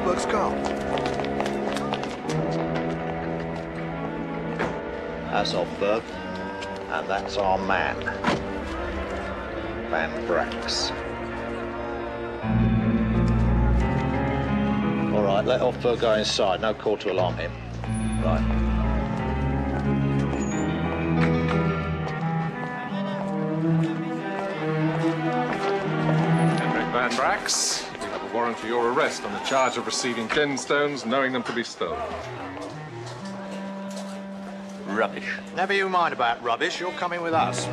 Looks calm. That's off, Berg. And that's our man. Van Brax. All right, let Offberg go inside. No call to alarm him. Right. Van Brax, you have a warrant for your arrest on the charge of receiving gemstones, knowing them to be stolen. Rubbish. Never you mind about rubbish. You're coming with us.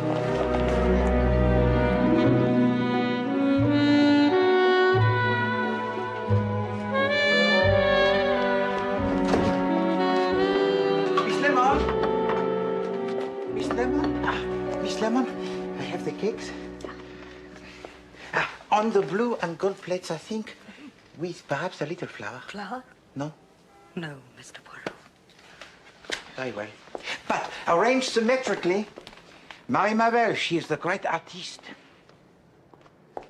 Miss Lemon? Miss Lemon? Miss Lemon, I have the cakes. On the blue and gold plates, I think, with perhaps a little flour. Flour? No? No, Mr. Poirot. Very well. But arranged symmetrically, Marie Mavel, she is the great artiste.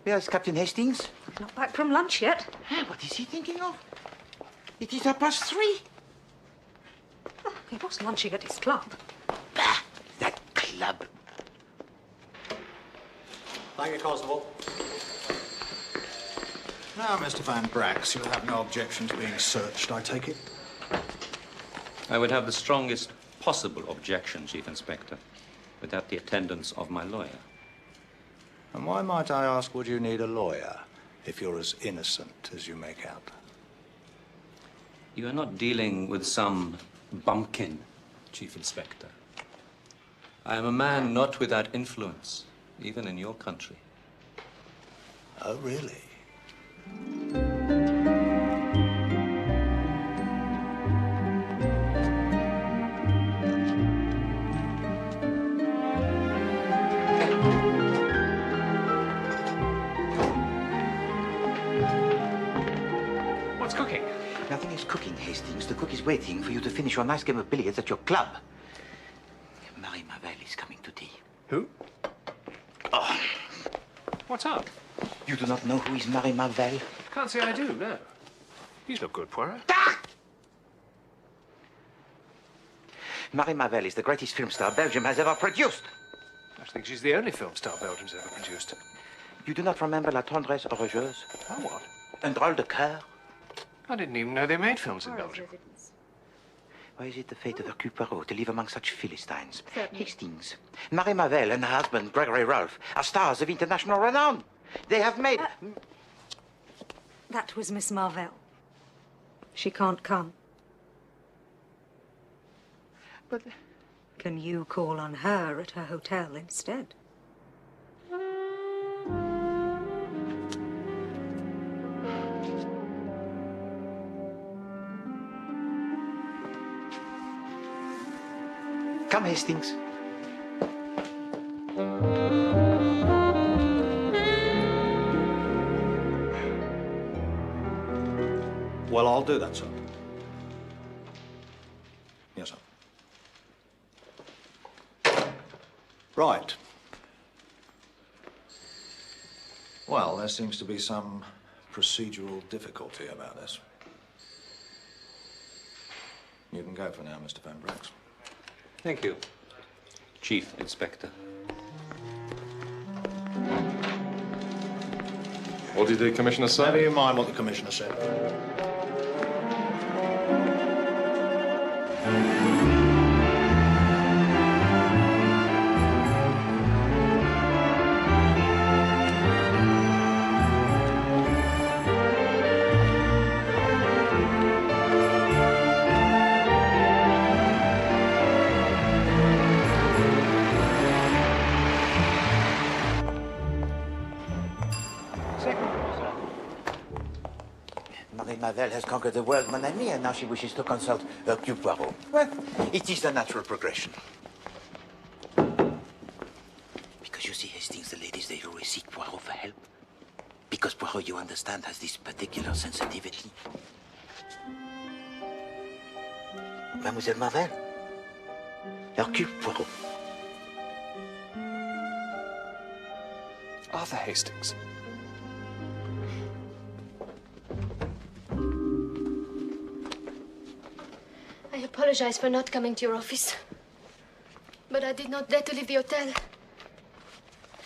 Where's Captain Hastings? Not back from lunch yet. What is he thinking of? It is 3:30. Oh, he was lunching at his club. Bah, that club. Thank you, Constable. Now, Mr. Van Brax, you'll have no objection to being searched, I take it? I would have the strongest possible objection, Chief Inspector, without the attendance of my lawyer. And why, might I ask, would you need a lawyer if you're as innocent as you make out? You are not dealing with some bumpkin, Chief Inspector. I am a man not without influence, even in your country. Oh, really? What's cooking? Nothing is cooking, Hastings. The cook is waiting for you to finish your nice game of billiards at your club. Marie Mavel is coming to tea. Who? Oh, What's up? you do not know who is Marie Mavel? Can't say I do, no. These look good, Poirot. Marie Mavel is the greatest film star Belgium has ever produced. I think she's the only film star Belgium's ever produced. You do not remember La Tendresse Orageuse? Oh, what? Un drôle de cœur? I didn't even know they made films in Belgium. Why is it the fate of Hercule Poirot to live among such Philistines? Certainly. Hastings, Marie Mavel and her husband, Gregory Rolfe, are stars of international renown. They have made... That was Miss Marvell. She can't come. But... Can you call on her at her hotel instead? Come, Hastings. Well, I'll do that, sir. Yes, sir. Right. Well, there seems to be some procedural difficulty about this. You can go for now, Mr. Van Brax. Thank you, Chief Inspector. What did the Commissioner say? Never you mind what the Commissioner said. Marie Mavel has conquered the world, mon ami, and now she wishes to consult Hercule Poirot. Well, it is the natural progression. Because you see, Hastings, the ladies, they always seek Poirot for help. Because Poirot, you understand, has this particular sensitivity. Mademoiselle Marvel, Hercule Poirot. Arthur Hastings. apologize for not coming to your office. But I did not dare to leave the hotel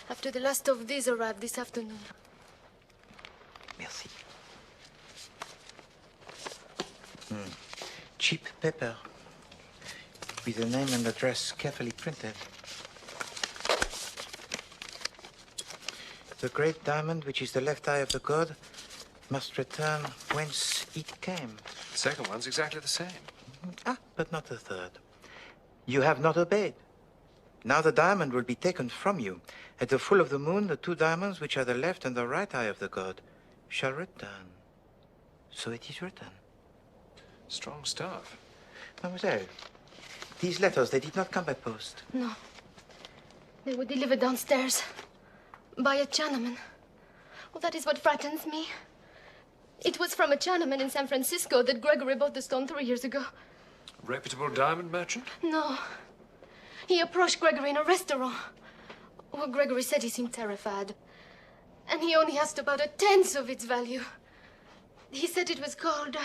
after the last of these arrived this afternoon. Merci. Cheap paper. With the name and address carefully printed. The great diamond, which is the left eye of the god, must return whence it came. The second one's exactly the same. Ah, but not the third. You have not obeyed. Now the diamond will be taken from you. At the full of the moon, the two diamonds, which are the left and the right eye of the god, shall return. So it is written. Strong stuff. Mademoiselle, these letters, they did not come by post. No. They were delivered downstairs by a Chinaman. Well, that is what frightens me. It was from a Chinaman in San Francisco that Gregory bought the stone 3 years ago. Reputable diamond merchant? No. He approached Gregory in a restaurant. Well, Gregory said he seemed terrified. And he only asked about 1/10 of its value. He said it was called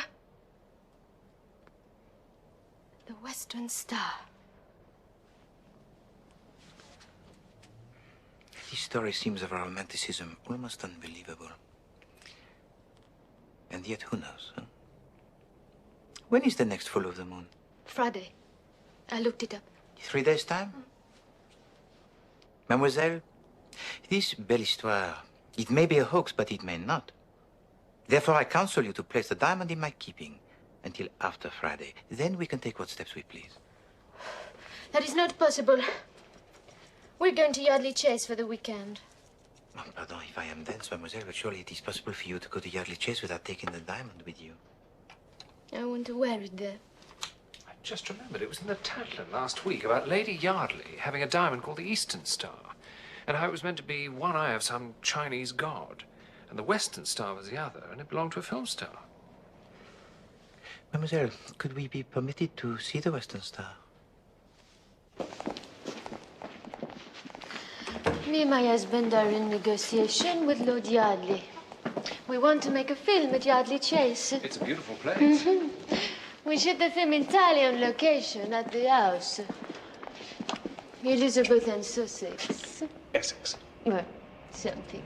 the Western Star. This story seems of a romanticism almost unbelievable. And yet, who knows? Huh? When is the next full of the moon? Friday. I looked it up. 3 days' time? Mademoiselle, this belle histoire, it may be a hoax, but it may not. Therefore, I counsel you to place the diamond in my keeping until after Friday. Then we can take what steps we please. That is not possible. We're going to Yardley Chase for the weekend. Oh, pardon if I am dense, mademoiselle, but surely it is possible for you to go to Yardley Chase without taking the diamond with you. I want to wear it there. I just remembered it was in the Tatler last week about Lady Yardley having a diamond called the Eastern Star, and how it was meant to be one eye of some Chinese god, and the Western Star was the other, and it belonged to a film star. Mademoiselle, could we be permitted to see the Western Star? Me and my husband are in negotiation with Lord Yardley. We want to make a film at Yardley Chase. It's a beautiful place. We shoot the film entirely on location at the house. Elizabeth and Sussex. Essex. Well, something.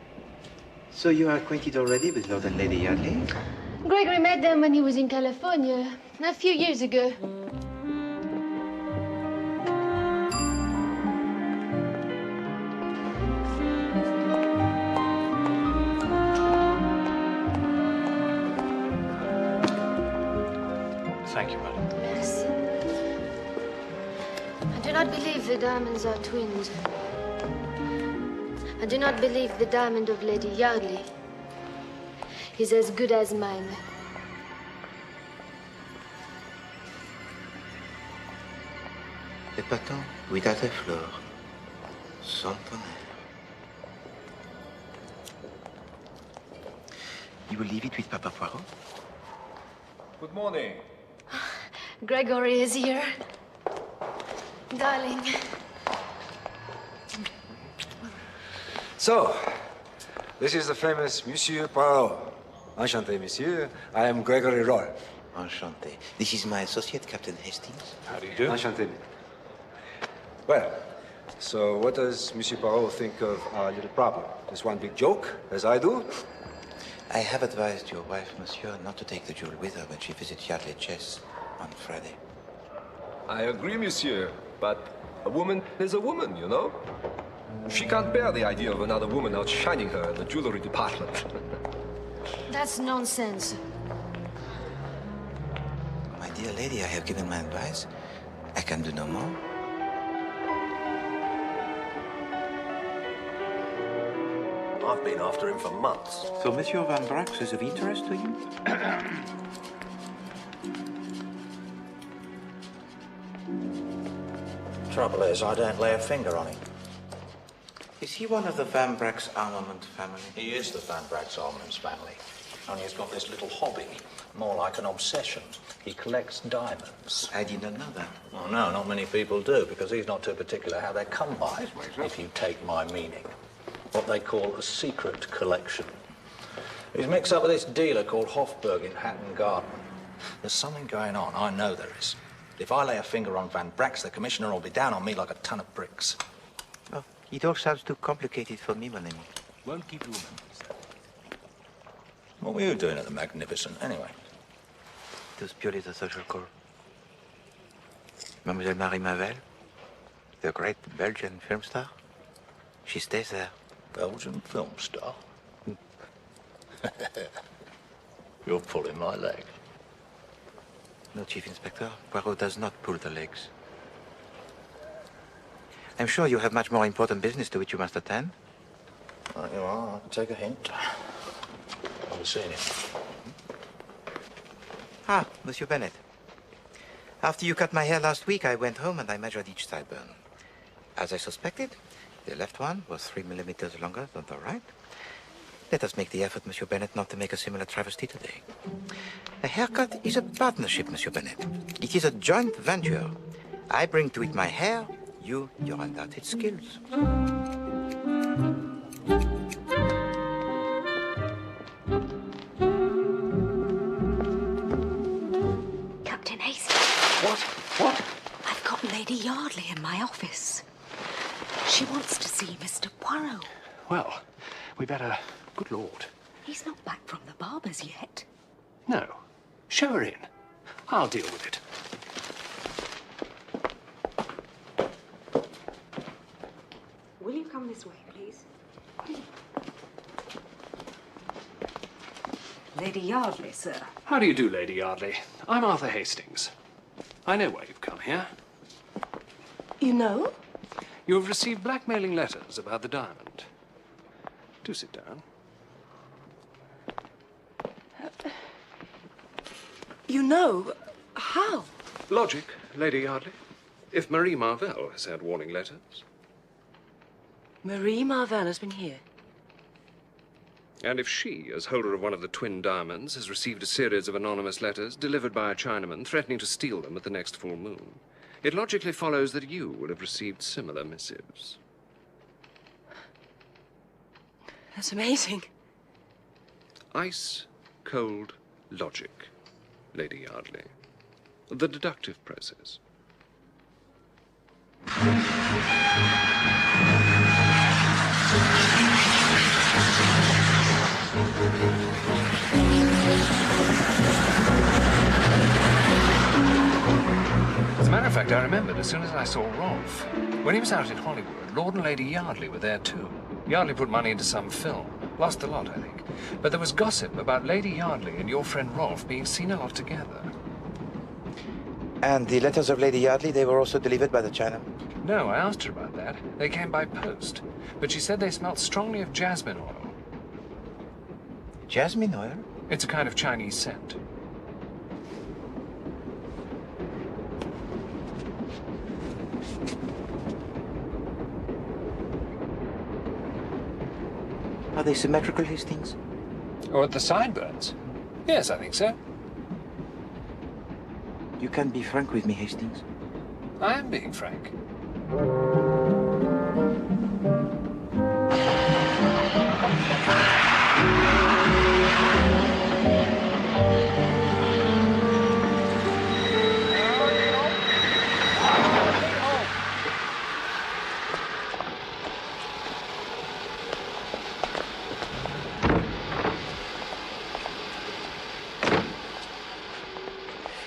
So you are acquainted already with Lord and Lady Yardley? Gregory met them when he was in California, a few years ago. Thank you, madam. Merci. I do not believe the diamonds are twins. I do not believe the diamond of Lady Yardley is as good as mine. Épatant, without a fleur, sans tonnerre. You will leave it with Papa Poirot? Good morning. Gregory is here. Darling. So, this is the famous Monsieur Poirot. Enchanté, monsieur. I am Gregory Roll. Enchanté. This is my associate, Captain Hastings. How do you do? Enchanté. Well, so what does Monsieur Poirot think of our little problem? Just one big joke, as I do? I have advised your wife, monsieur, not to take the jewel with her when she visits Yardley Chase on Friday. I agree, monsieur, but a woman is a woman, you know? She can't bear the idea of another woman outshining her in the jewelry department. That's nonsense. My dear lady, I have given my advice. I can do no more. I've been after him for months. So Monsieur Van Brax is of interest to you? Trouble is, I don't lay a finger on him. Is he one of the Van Brax armament family? He is the Van Brax Armaments family. Only he's got this little hobby, more like an obsession. He collects diamonds. I did not know that. Well, no, not many people do, because he's not too particular how they come by, if you take my meaning. What they call a secret collection. He's mixed up with this dealer called Hofburg in Hatton Garden. There's something going on, I know there is. If I lay a finger on Van Brax, the commissioner will be down on me like a ton of bricks. Oh, it all sounds too complicated for me, mon ami. Won't keep you a moment, sir. What were you doing at the Magnificent, anyway? It was purely the social call. Mademoiselle Marie Mavel, the great Belgian film star, she stays there. Belgian film star? You're pulling my leg. No, Chief Inspector. Poirot does not pull the legs. I'm sure you have much more important business to which you must attend. Right, you are. I can take a hint. I was seeing him. Ah, Monsieur Bennet. After you cut my hair last week, I went home and I measured each sideburn. As I suspected, the left one was 3 millimeters longer than the right. Let us make the effort, Monsieur Bennet, not to make a similar travesty today. A haircut is a partnership, Monsieur Bennet. It is a joint venture. I bring to it my hair, you your undoubted skills. Captain Hastings. What? I've got Lady Yardley in my office. She wants to see Mr. Poirot. Well, we better... Good Lord. He's not back from the barber's yet. No. Show her in. I'll deal with it. Will you come this way, please? Lady Yardley, sir. How do you do, Lady Yardley? I'm Arthur Hastings. I know why you've come here. You know? You have received blackmailing letters about the diamond. Do sit down. You know? How? Logic, Lady Yardley. If Marie Marvell has had warning letters. Marie Marvell has been here. And if she, as holder of one of the twin diamonds, has received a series of anonymous letters delivered by a Chinaman threatening to steal them at the next full moon, it logically follows that you will have received similar missives. That's amazing. Ice cold logic, Lady Yardley. The deductive process. As a matter of fact, I remembered as soon as I saw Rolfe. When he was out in Hollywood, Lord and Lady Yardley were there too. Yardley put money into some film. Lost a lot, I think. But there was gossip about Lady Yardley and your friend Rolfe being seen a lot together. And the letters of Lady Yardley, they were also delivered by the Chinaman? No, I asked her about that. They came by post. But she said they smelled strongly of jasmine oil. Jasmine oil? It's a kind of Chinese scent. Are they symmetrical, Hastings? Or the sideburns? Yes, I think so. You can be frank with me, Hastings. I am being frank.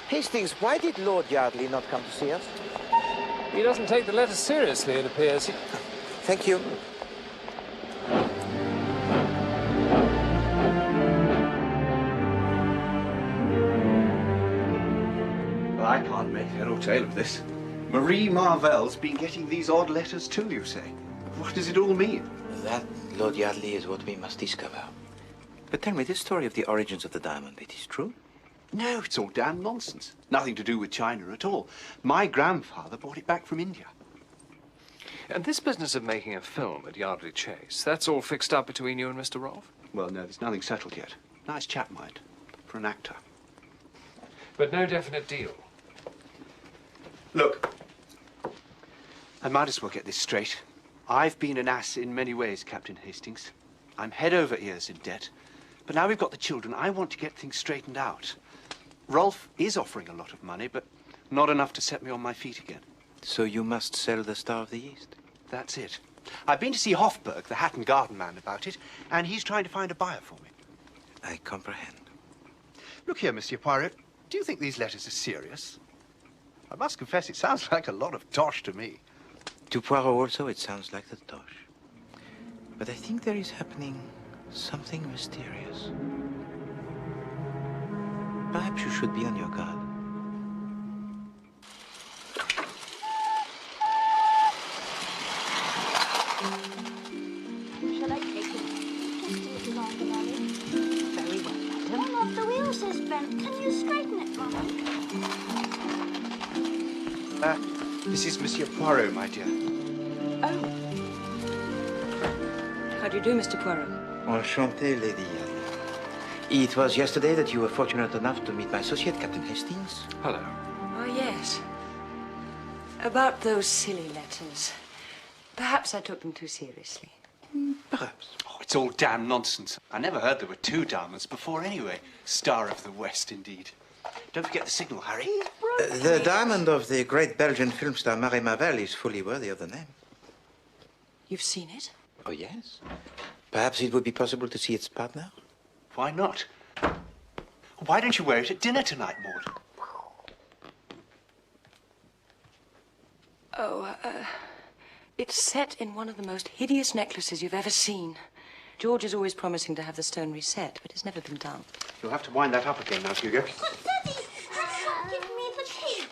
Hastings, why did Lord Yardley not come to see us? He doesn't take the letter seriously, it appears. Thank you. Well, I can't make head or tail of this. Marie Marvell's been getting these odd letters too, you say? What does it all mean? That, Lord Yardley, is what we must discover. But tell me, this story of the origins of the diamond, it is true? No, it's all damn nonsense. Nothing to do with China at all. My grandfather brought it back from India. And this business of making a film at Yardley Chase, that's all fixed up between you and Mr. Rolfe? Well, no, there's nothing settled yet. Nice chap, mind, for an actor. But no definite deal. Look, I might as well get this straight. I've been an ass in many ways, Captain Hastings. I'm head over ears in debt. But now we've got the children, I want to get things straightened out. Rolfe is offering a lot of money, but Not enough to set me on my feet again. So you must sell the Star of the East? That's it. I've been to see Hofberg, the Hatton Garden man, about it, and he's trying to find a buyer for me. I comprehend. Look here, Monsieur Poirot. Do you think these letters are serious? I must confess, it sounds like a lot of tosh to me. To Poirot also, it sounds like the tosh. But I think there is happening something mysterious. Perhaps you should be on your guard. Shall I take it? Just a little longer, Molly. Very well, madam. One of the wheels is bent. Can you straighten it, Molly? This is Monsieur Poirot, my dear. Oh. How do you do, Mr. Poirot? Enchanté, Lady Yale. It was yesterday that you were fortunate enough to meet my associate, Captain Hastings. Hello. Oh, yes. About those silly letters. Perhaps I took them too seriously. Perhaps. Oh, it's all damn nonsense. I never heard there were two diamonds before anyway. Star of the West, indeed. Don't forget the signal, Harry. The diamond of the great Belgian film star Marie Mavel is fully worthy of the name. You've seen it? Oh, yes. Perhaps it would be possible to see its partner? Why not? Why don't you wear it at dinner tonight, Maud? Oh, it's set in one of the most hideous necklaces you've ever seen. George is always promising to have the stone reset, but it's never been done. You'll have to wind that up again now, Hugo. But, Daddy, give me the key.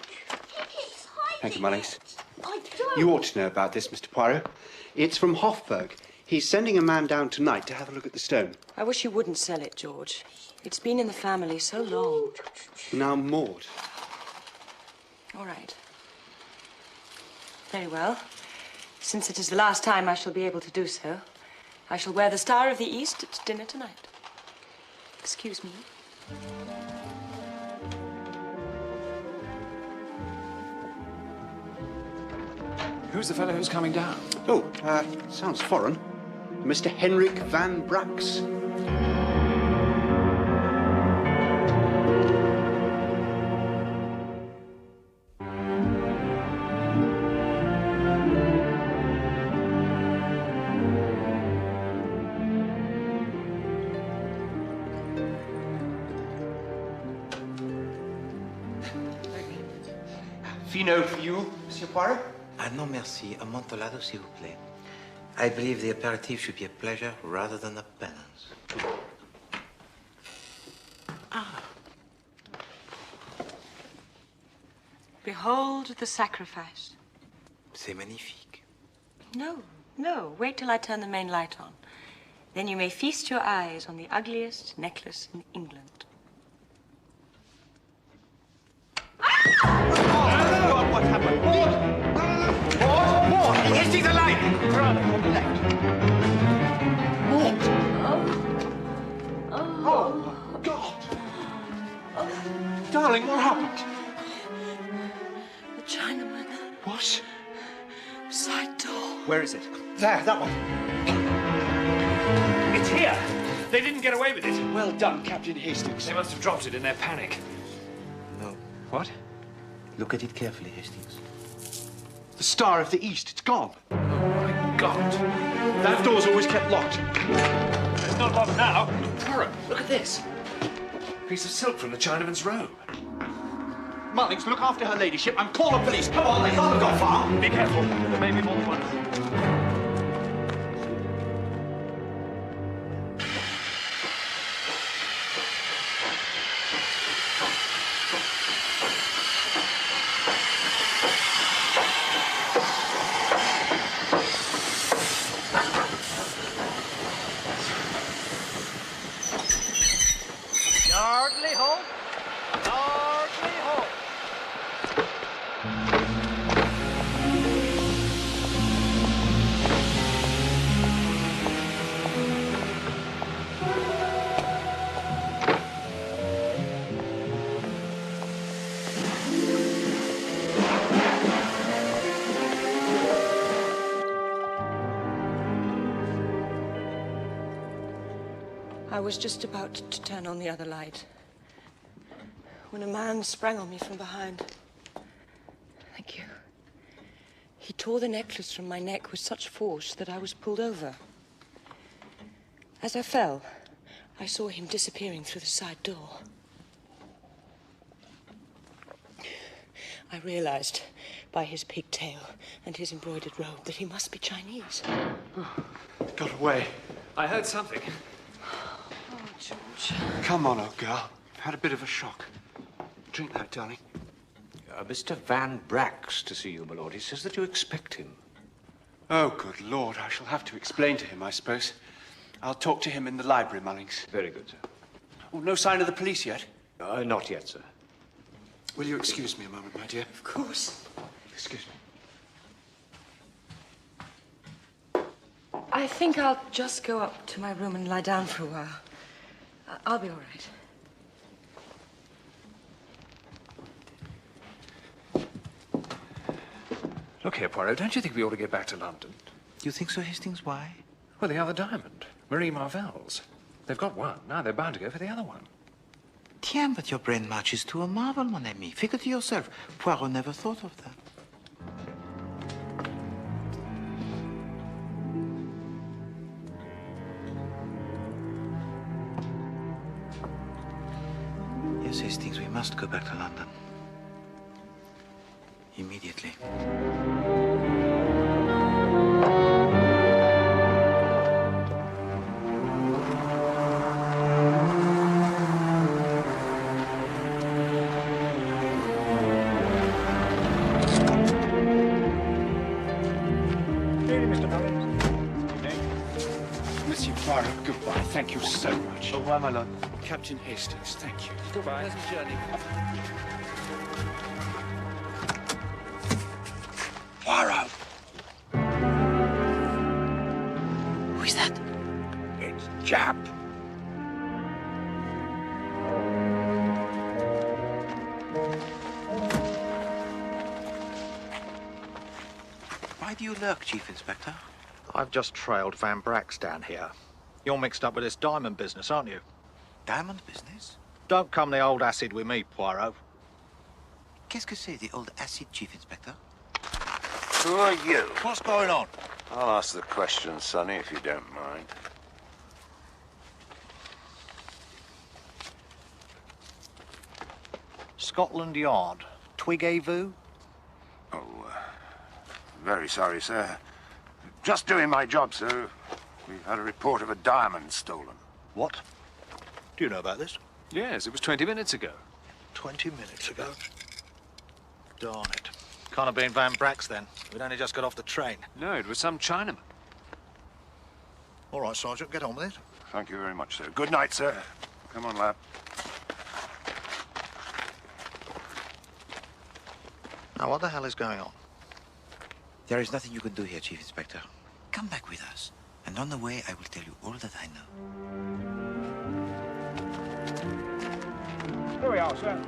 It's hiding. Thank you, Mullings. I don't. You ought to know about this, Mr. Poirot. It's from Hofberg. He's sending a man down tonight to have a look at the stone. I wish you wouldn't sell it, George. It's been in the family so long. Now, Maud. All right. Very well. Since it is the last time I shall be able to do so, I shall wear the Star of the East at dinner tonight. Excuse me. Who's the fellow who's coming down? Oh, sounds foreign. Mr. Henrik van Brax. Fino for you, Monsieur Poirot? Ah, non, merci. Amontolado, s'il vous plaît. I believe the aperitif should be a pleasure rather than a penance. Behold the sacrifice. C'est magnifique. No, no. Wait till I turn the main light on. Then you may feast your eyes on the ugliest necklace in England. What happened? Maud! Hastings alive! Oh, God! Darling, what happened? The Chinaman. What? Side door. Where is it? There, that one. It's here! They didn't get away with it. Well done, Captain Hastings. They must have dropped it in their panic. No. What? Look at it carefully, Hastings. The Star of the East, it's gone. Oh, my God. That door's always kept locked. It's not locked now. Poirot, look at this. Piece of silk from the Chinaman's robe. Mullings, look after her ladyship and call the police. Come on, they can't have gone far. Be careful. There may be more than one. Yardley ho! Yardley ho! I was just about to turn on the other light when a man sprang on me from behind. Thank you. He tore the necklace from my neck with such force that I was pulled over. As I fell, I saw him disappearing through the side door. I realized by his pigtail and his embroidered robe that he must be Chinese. Got away. I heard something. Oh, George. Come on, old girl. Had a bit of a shock. Drink that, darling. Mr. Van Brack's to see you, my lord. He says that you expect him. Oh, good Lord. I shall have to explain to him, I suppose. I'll talk to him in the library, Mullings. Very good, sir. Oh, no sign of the police yet? Not yet, sir. Will you excuse me a moment, my dear? Of course. Excuse me. I think I'll just go up to my room and lie down for a while. I'll be all right. Look here, Poirot, don't you think we ought to get back to London? You think so, Hastings? Why? Well, the other diamond. Marie Marvell's. They've got one. Now they're bound to go for the other one. Tiens, but your brain marches to a marvel, mon ami. Figure to yourself. Poirot never thought of that. Yes, Hastings, we must go back to London. Immediately. Monsieur Poirot, goodbye. Thank you so much. Au revoir, my lord. Captain Hastings, thank you. Goodbye. Pleasant journey. Poirot! Who is that? It's Jap. Why do you lurk, Chief Inspector? I've just trailed Van Brack's down here. You're mixed up with this diamond business, aren't you? Diamond business? Don't come the old acid with me, Poirot. Qu'est-ce que c'est, the old acid, Chief Inspector? Who are you? What's going on? I'll ask the question, Sonny, if you don't mind. Scotland Yard. Twig-a-voo? Oh, very sorry, sir. Just doing my job, sir. We've had a report of a diamond stolen. What? Do you know about this? Yes, it was 20 minutes ago. 20 minutes ago? Darn it. Can't have been Van Brack's then. We'd only just got off the train. No, it was some Chinaman. All right, Sergeant, get on with it. Thank you very much, sir. Good night, sir. Come on, lad. Now, what the hell is going on? There is nothing you can do here, Chief Inspector. Come back with us, and on the way I will tell you all that I know. Here we are, sir.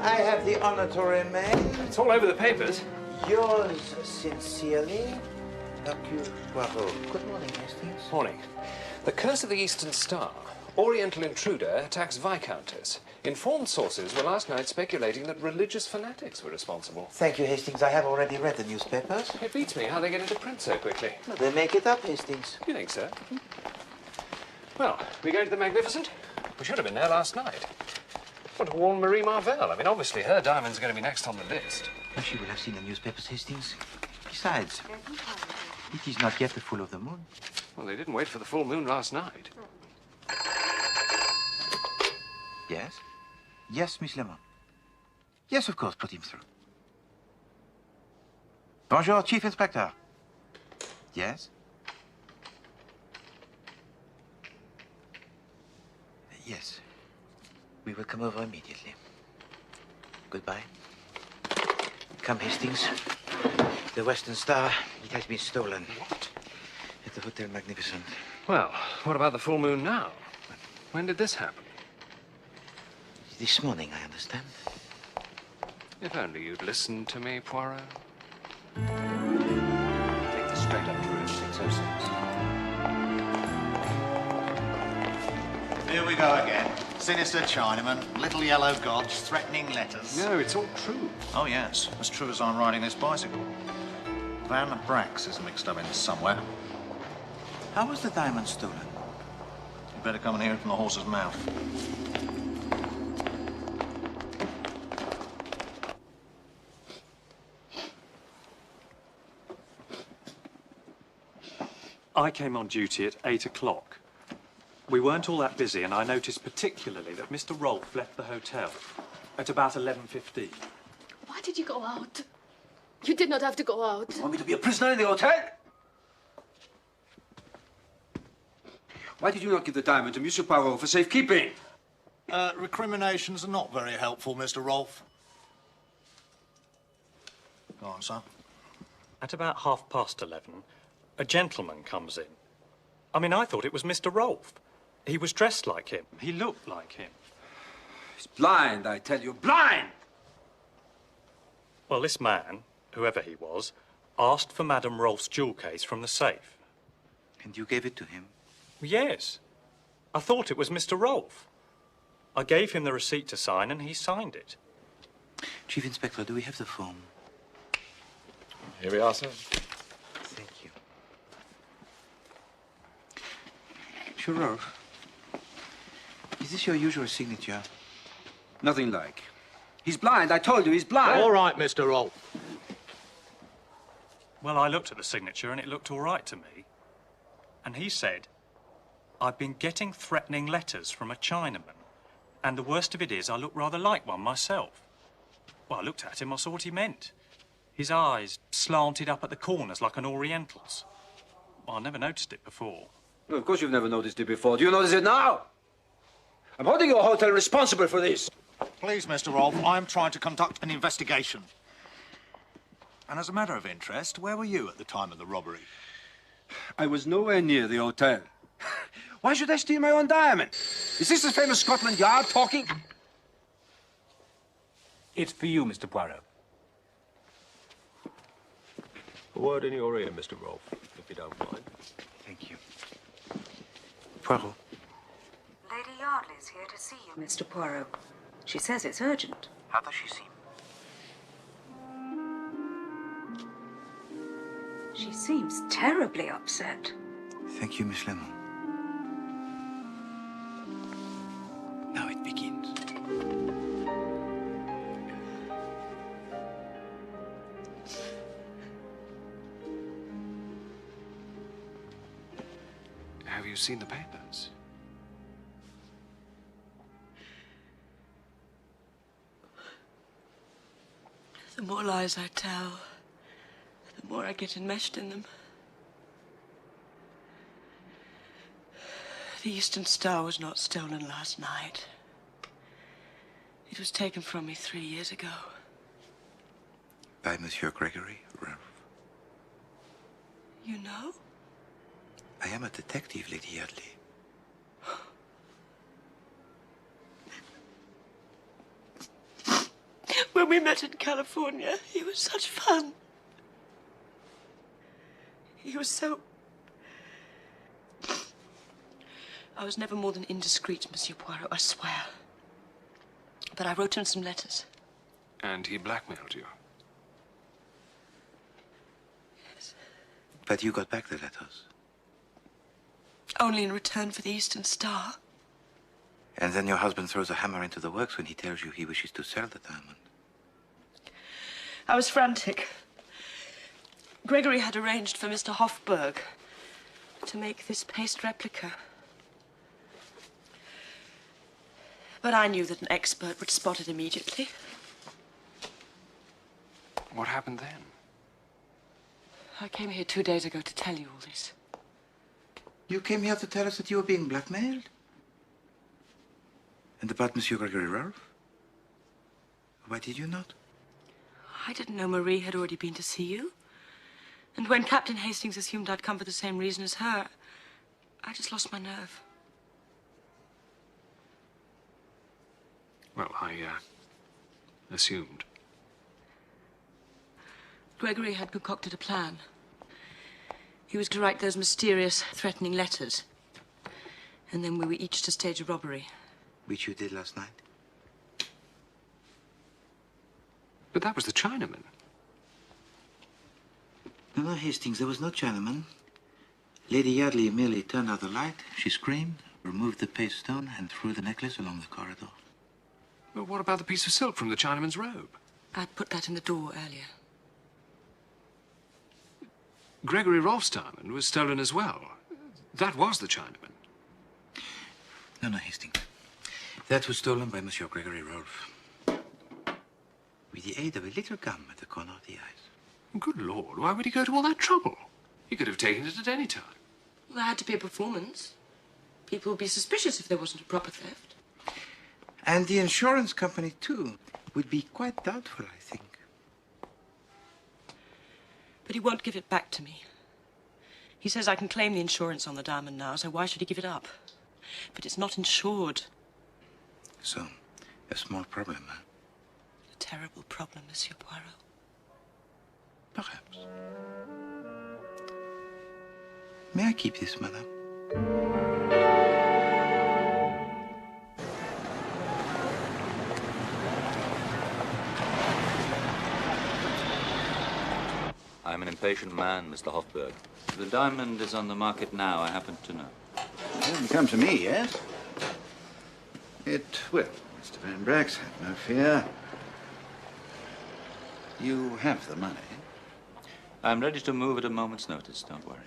I have the honor to remain. It's all over the papers. Yours sincerely, Hercule Poirot. Good morning, Hastings. Morning. The Curse of the Eastern Star. Oriental intruder attacks Viscountess. Informed sources were last night speculating that religious fanatics were responsible. Thank you, Hastings. I have already read the newspapers. It beats me how they get into print so quickly. Well, they make it up, Hastings. You think so? Well, we going to the Magnificent? We should have been there last night. Want to warn Marie Marvell. I mean, obviously, her diamond's going to be next on the list. Well, she will have seen the newspapers, Hastings. Besides, it is not yet the full of the moon. Well, they didn't wait for the full moon last night. Yes? Yes, Miss Lemon. Yes, of course, put him through. Bonjour, Chief Inspector. Yes? Yes. We will come over immediately. Goodbye. Come, Hastings. The Western Star, it has been stolen. What? At the Hotel Magnificent. Well, what about the full moon now? When did this happen? This morning, I understand. If only you'd listened to me, Poirot. Take this straight up to room 606. Here we go again. Sinister Chinaman, little yellow gods, threatening letters. No, it's all true. Oh, yes. As true as I'm riding this bicycle. Van Brax is mixed up in this somewhere. How was the diamond stolen? You better come and hear it from the horse's mouth. I came on duty at 8 o'clock. We weren't all that busy, and I noticed particularly that Mr. Rolfe left the hotel at about 11:15. Why did you go out? You did not have to go out. You want me to be a prisoner in the hotel? Why did you not give the diamond to Monsieur Poirot for safekeeping? Recriminations are not very helpful, Mr. Rolfe. Go on, son. At about 11:30, a gentleman comes in. I mean, I thought it was Mr. Rolfe. He was dressed like him. He looked like him. He's blind, I tell you, blind! Well, this man, whoever he was, asked for Madame Rolfe's jewel case from the safe. And you gave it to him? Yes. I thought it was Mr. Rolfe. I gave him the receipt to sign, and he signed it. Chief Inspector, do we have the form? Here we are, sir. Thank you. Monsieur Rolfe, is this your usual signature? Nothing like. He's blind, I told you, he's blind. All right, Mr. Rolfe. Well, I looked at the signature, and it looked all right to me. And he said, I've been getting threatening letters from a Chinaman. And the worst of it is, I look rather like one myself. Well, I looked at him, I saw what he meant. His eyes slanted up at the corners like an Oriental's. Well, I never noticed it before. Well, of course you've never noticed it before. Do you notice it now? I'm holding your hotel responsible for this. Please, Mr. Rolfe, I'm trying to conduct an investigation. And as a matter of interest, where were you at the time of the robbery? I was nowhere near the hotel. Why should I steal my own diamond? Is this the famous Scotland Yard talking? It's for you, Mr. Poirot. A word in your ear, Mr. Rolfe, if you don't mind. Thank you. Poirot. Lady Yardley's here to see you, Mr. Poirot. She says it's urgent. How does she seem? She seems terribly upset. Thank you, Miss Lemon. Now it begins. Have you seen the papers? The more lies I tell, the more I get enmeshed in them. The Eastern Star was not stolen last night. It was taken from me 3 years ago. By Monsieur Gregory, Ralph. You know? I am a detective, Lady Yardley. When we met in California, he was such fun. He was so... I was never more than indiscreet, Monsieur Poirot, I swear. But I wrote him some letters. And he blackmailed you? Yes. But you got back the letters. Only in return for the Eastern Star. And then your husband throws a hammer into the works when he tells you he wishes to sell the diamond. I was frantic. Gregory had arranged for Mr. Hofberg to make this paste replica. But I knew that an expert would spot it immediately. What happened then? I came here 2 days ago to tell you all this. You came here to tell us that you were being blackmailed? And about Monsieur Gregory Ralph? Why did you not? I didn't know Marie had already been to see you. And when Captain Hastings assumed I'd come for the same reason as her, I just lost my nerve. Well, I assumed. Gregory had concocted a plan. He was to write those mysterious, threatening letters. And then we were each to stage a robbery. Which you did last night? But that was the Chinaman. No, Hastings, there was no Chinaman. Lady Yardley merely turned out the light. She screamed, removed the paste stone, and threw the necklace along the corridor. But what about the piece of silk from the Chinaman's robe? I put that in the door earlier. Gregory Rolfe's diamond was stolen as well. That was the Chinaman. No, Hastings. That was stolen by Monsieur Gregory Rolfe. With the aid of a little gum at the corner of the eyes. Good Lord, why would he go to all that trouble? He could have taken it at any time. Well, there had to be a performance. People would be suspicious if there wasn't a proper theft. And the insurance company, too, would be quite doubtful, I think. But he won't give it back to me. He says I can claim the insurance on the diamond now, so why should he give it up? But it's not insured. So, a small problem, huh? A terrible problem, Monsieur Poirot. Perhaps. May I keep this, madame? I'm an impatient man, Mr. Hofberg. The diamond is on the market now, I happen to know. It hasn't come to me yet. It will, Mr. Van Brax, have no fear. You have the money. I'm ready to move at a moment's notice, don't worry.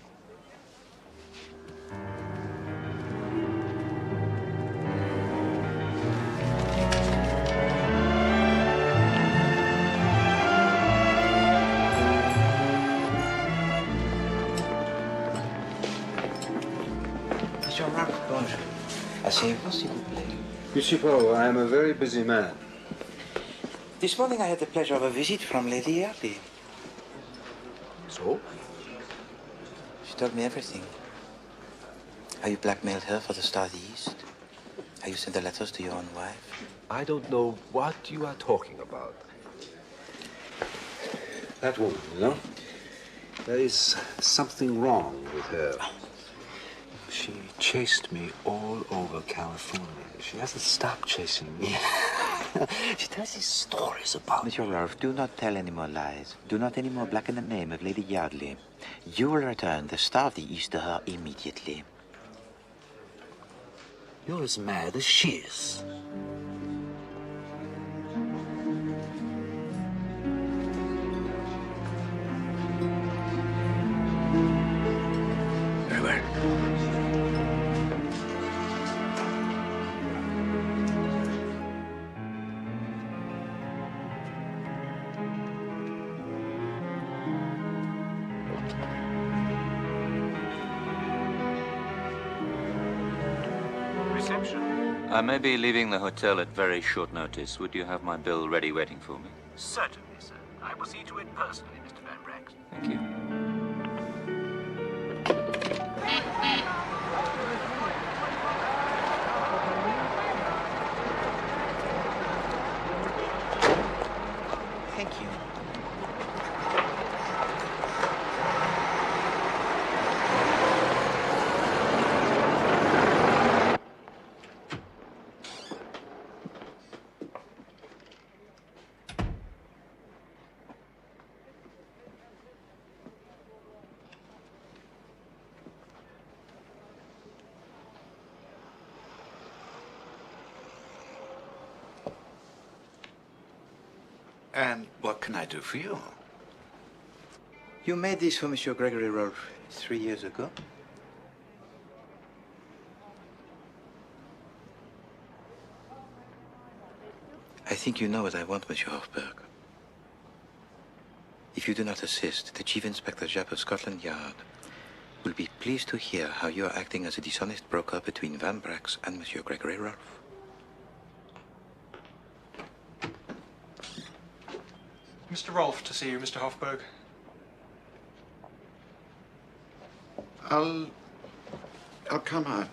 Monsieur Ralph, bonjour. Asseyez-vous, s'il vous plaît. Monsieur Poirot, I am a very busy man. This morning I had the pleasure of a visit from Lady Yardley. So? She told me everything. How you blackmailed her for the Star of the East. How you sent the letters to your own wife. I don't know what you are talking about. That woman, you know? There is something wrong with her. She chased me all over California. She hasn't stopped chasing me. She tells these stories about Monsieur Ralph, do not tell any more lies. Do not any more blacken the name of Lady Yardley. You will return the Star of the East to her immediately. You're as mad as she is. Very well. I may be leaving the hotel at very short notice. Would you have my bill ready waiting for me? Certainly, sir. I will see to it personally, Mr. Van Brax. Thank you. Thank you. And what can I do for you? You made this for Monsieur Gregory Rolfe 3 years ago? I think you know what I want, Monsieur Hofberg. If you do not assist, the Chief Inspector Japp of Scotland Yard will be pleased to hear how you are acting as a dishonest broker between Van Brax and Monsieur Gregory Rolfe. Mr. Rolfe to see you, Mr. Hofberg. I'll come out.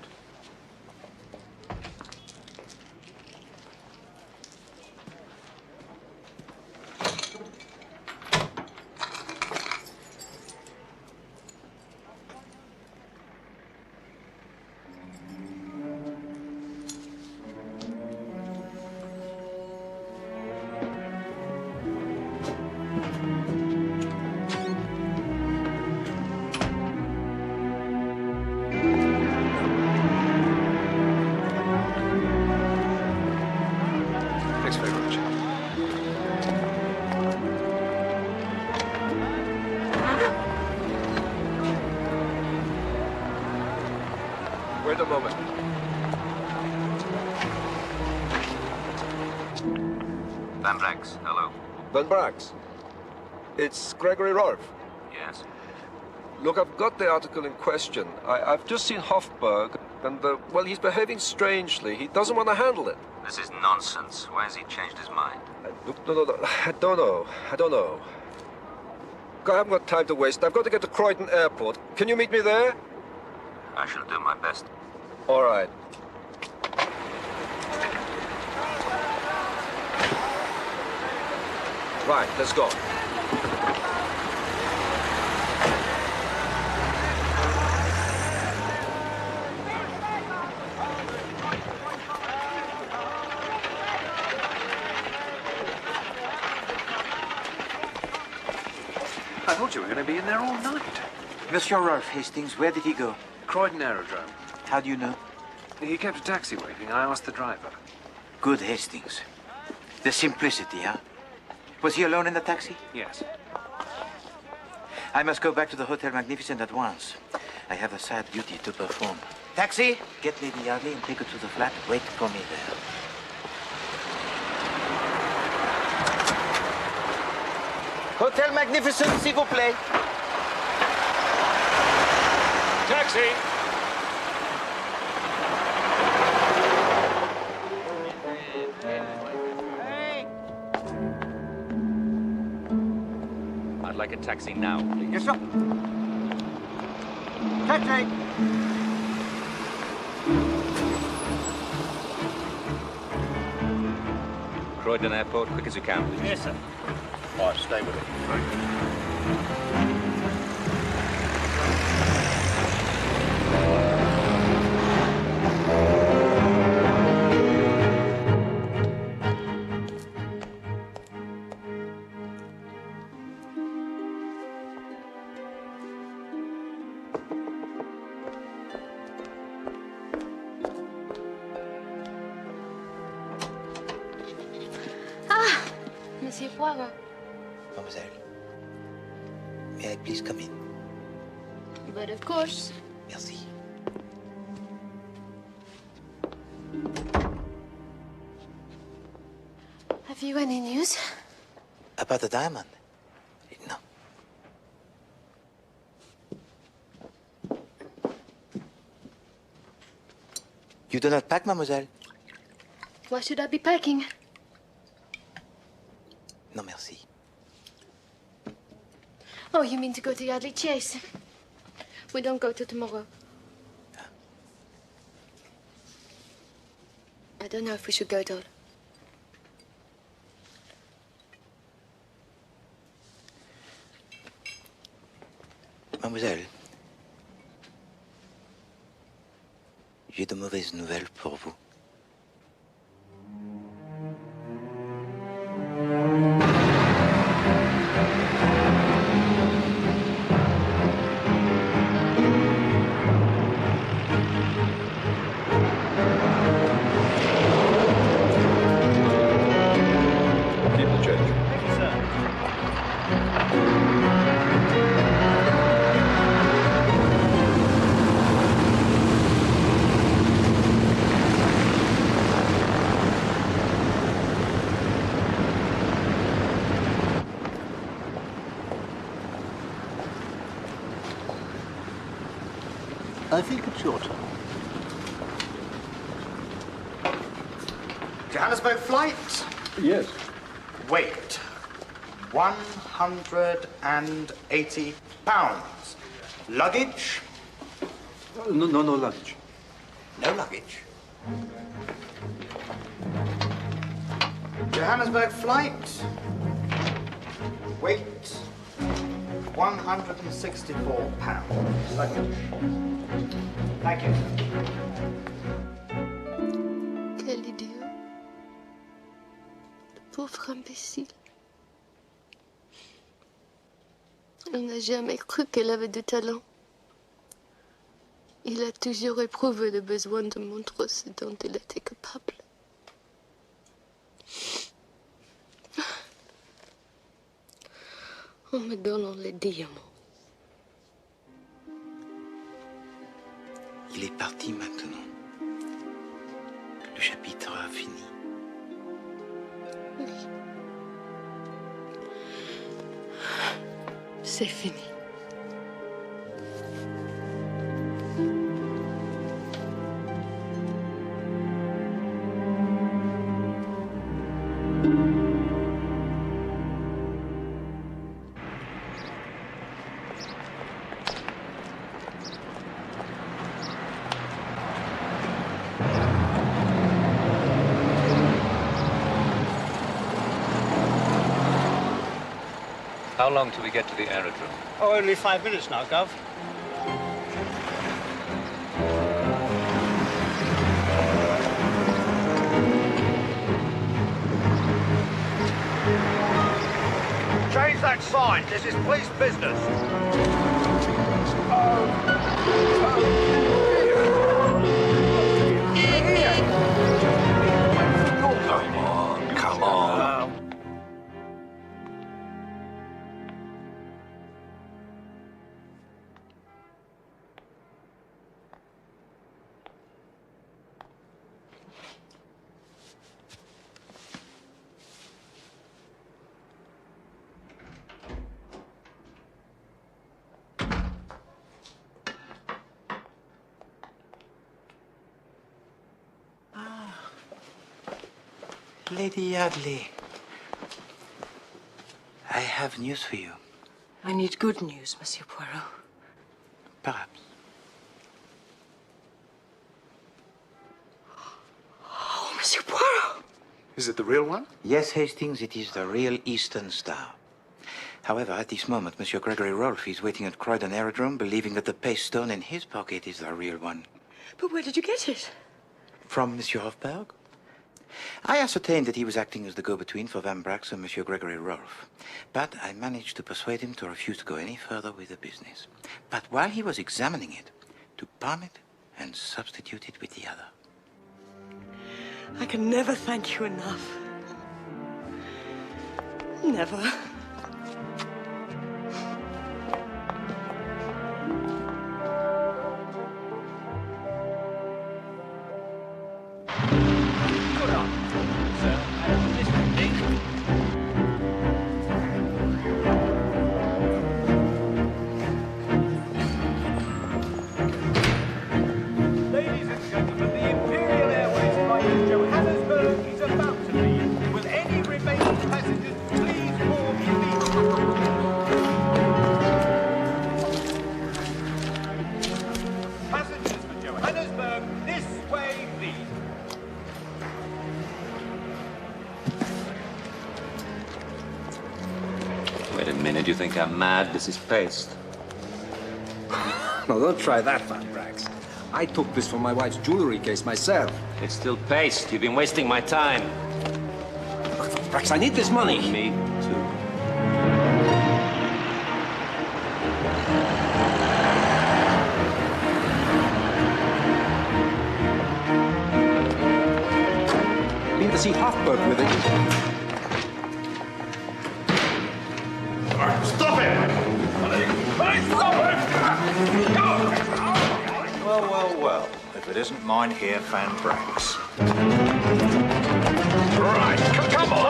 Wait a moment. Van Brax, hello. Van Brax. It's Gregory Rolfe. Yes? Look, I've got the article in question. I've just seen Hofberg, and, well, he's behaving strangely. He doesn't want to handle it. This is nonsense. Why has he changed his mind? Look, no. I don't know. I haven't got time to waste. I've got to get to Croydon Airport. Can you meet me there? I shall do my best. All right. Right, let's go. I thought you were going to be in there all night. Monsieur Rolfe Hastings, where did he go? Croydon Aerodrome. How do you know? He kept a taxi waiting. I asked the driver. Good Hastings. The simplicity, huh? Was he alone in the taxi? Yes. I must go back to the Hotel Magnificent at once. I have a sad duty to perform. Taxi! Get Lady Yardley and take her to the flat. Wait for me there. Hotel Magnificent, s'il vous plaît. Taxi! I'd like a taxi now, please. Yes, sir. Taxi! Croydon Airport, quick as you can, please. Yes, sir. All right, stay with it. Ah, Monsieur Poirot. Mademoiselle, may I please come in? But of course. Merci. Have you any news? About the diamond? No. You do not pack, mademoiselle? Why should I be packing? No, merci. Oh, you mean to go to Yardley Chase? We don't go till tomorrow. I don't know if we should go at all. Mademoiselle, j'ai de mauvaises nouvelles pour vous. Keep the change. Thank you, sir. I think it's your turn. Johannesburg flight? Yes. Weight, 180 pounds. Luggage? No luggage. No luggage. Johannesburg flight. Weight, 164 pounds. Luggage. Thank you. Quel idiot. Le pauvre imbécile. Elle n'a jamais cru qu'elle avait du talent. Il a toujours éprouvé le besoin de montrer ce dont il était capable. En me donnant les diamants. Il est parti maintenant. Le chapitre a fini. Oui. C'est fini. How long till we get to the aerodrome? Oh, only 5 minutes now, Gov. Change that sign. This is police business. Come on. Lady Yardley, I have news for you. I need good news, Monsieur Poirot. Perhaps. Oh, Monsieur Poirot! Is it the real one? Yes, Hastings, it is the real Eastern Star. However, at this moment, Monsieur Gregory Rolfe is waiting at Croydon Aerodrome, believing that the paste stone in his pocket is the real one. But where did you get it? From Monsieur Hofberg? I ascertained that he was acting as the go-between for Van Brax and Monsieur Gregory Rolfe. But I managed to persuade him to refuse to go any further with the business. But while he was examining it, to palm it and substitute it with the other. I can never thank you enough. Never. Ladies and gentlemen, the Imperial Airways flight to Johannesburg is about to leave. Will any remaining passengers please board immediately? Passengers for Johannesburg, this way, please. Wait a minute, you think I'm mad? This is paste. No, don't try that, Van Brax. I took this from my wife's jewelry case myself. It's still paste. You've been wasting my time. Look, Van Brax, I need this money. Me too. Been to see Hofberg with it. Stop it! Stop it! Well, well, well. If it isn't mine here, Van Brax. Right, come on!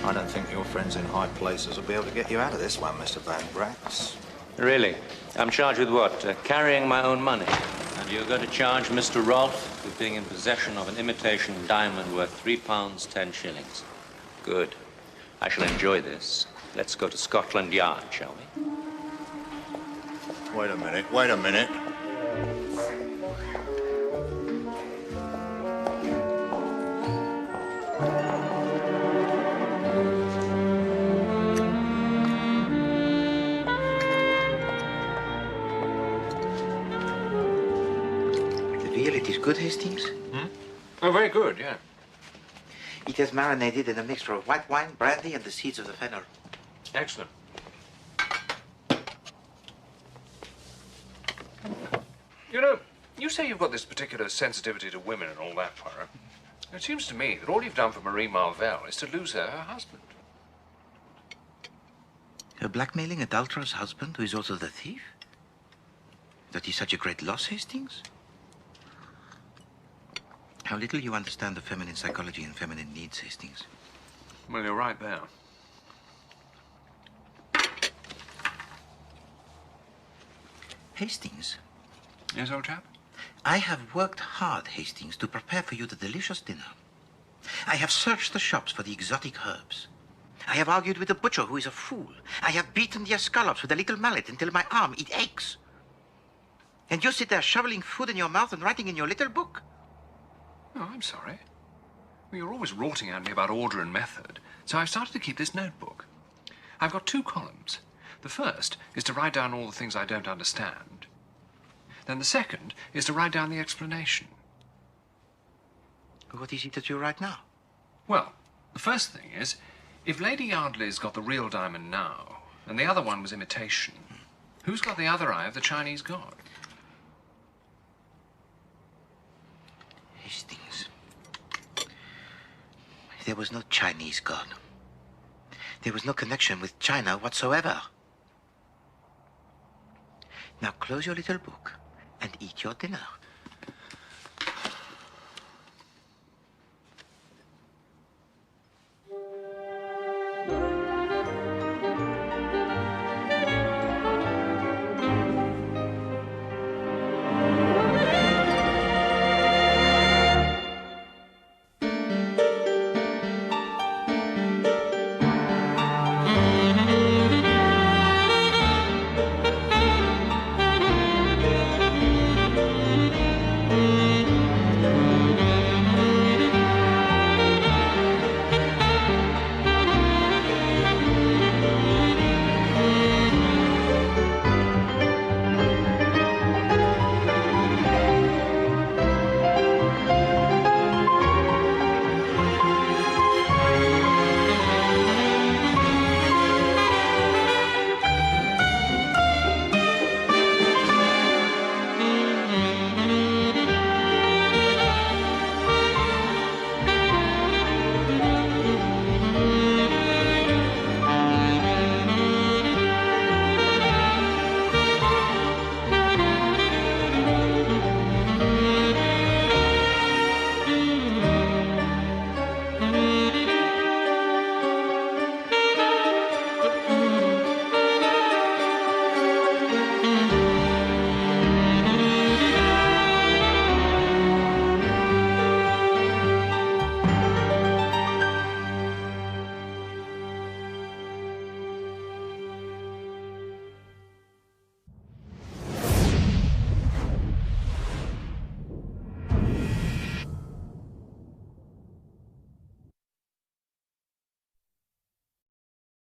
I don't think your friends in high places will be able to get you out of this one, Mr. Van Brax. Really? I'm charged with what? Carrying my own money. And you're going to charge Mr. Rolfe with being in possession of an imitation diamond worth £3 10 shillings. Good. I shall enjoy this. Let's go to Scotland Yard, shall we? Wait a minute, wait a minute. The veal, it is good, Hastings? Oh, very good, yeah. It has marinated in a mixture of white wine, brandy, and the seeds of the fennel. Excellent. You know, you say you've got this particular sensitivity to women and all that, Poirot. It seems to me that all you've done for Marie Marvell is to lose her husband. Blackmailing adulterous husband who is also the thief? That is such a great loss, Hastings? How little you understand the feminine psychology and feminine needs, Hastings. Well, you're right there. Hastings? Yes, old chap? I have worked hard, Hastings, to prepare for you the delicious dinner. I have searched the shops for the exotic herbs. I have argued with the butcher who is a fool. I have beaten the escallops with a little mallet until my arm it aches. And you sit there shoveling food in your mouth and writing in your little book. Oh, I'm sorry. Well, you're always rorting at me about order and method, so I've started to keep this notebook. I've got 2 columns. The first is to write down all the things I don't understand. Then the second is to write down the explanation. What is it that you write now? Well, the first thing is, if Lady Yardley's got the real diamond now, and the other one was imitation, who's got the other eye of the Chinese god? Hastings. There was no Chinese god. There was no connection with China whatsoever. Now close your little book and eat your dinner.